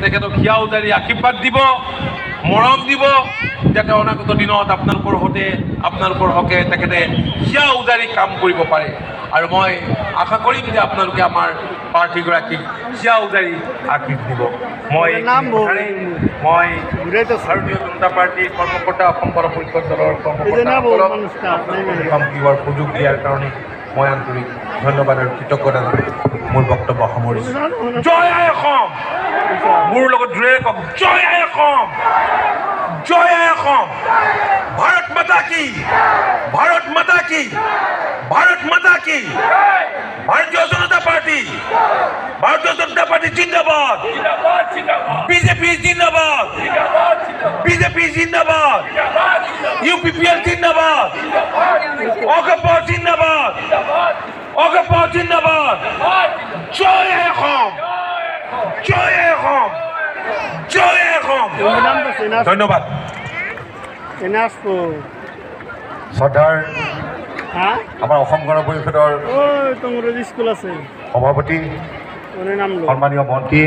তেখেতক হিয়া উজাৰি আশীৰ্বাদ দিব, মৰম দিব, যাতে অনাগত দিনত আপোনালোকৰ হকে তেখেতে হিয়া উজাৰি কাম কৰিব পাৰে। আৰু মই আশা কৰিম যে আপোনালোকে আমাৰ প্ৰাৰ্থীগৰাকীক হিয়া উজাৰি আশীষ দিব। মই ভাৰতীয় জনতা পাৰ্টীৰ কৰ্মকৰ্তা, অসম গণ পৰিষদ দলৰ কৰ্মকৰ্তাসকলক দিবৰ সুযোগ দিয়াৰ কাৰণে মই আন্তৰিক ধন্যবাদ আৰু কৃতজ্ঞতা জনাই মোৰ বক্তব্য সামৰিছোঁ। জয় আই অসম! মোৰ লগত জোৰে কওক, জয় আই অসম! জয় আই অসম! ভাৰত মাতা কি! ভাৰত মাতা কি! ভাৰত মাতা কি! ভাৰতীয় জনতা পাৰ্টি! ভাৰতীয় জনতা পাৰ্টি জিন্দাবাদ! বিজেপি জিন্দাবাদ! বিজেপি জিন্দাবাদ! UPPL জিন্দাবাদ! অগপ জিন্দাবাদ! অগপ জিন্দাবাদ! জয় আই অসম! জয় আই অসম! জয় আই অসম! ধন্যবাদ। শ্ৰদ্ধাৰ আমাৰ অসম গণ পৰিষদৰ সভাপতি, সন্মানীয় মন্ত্ৰী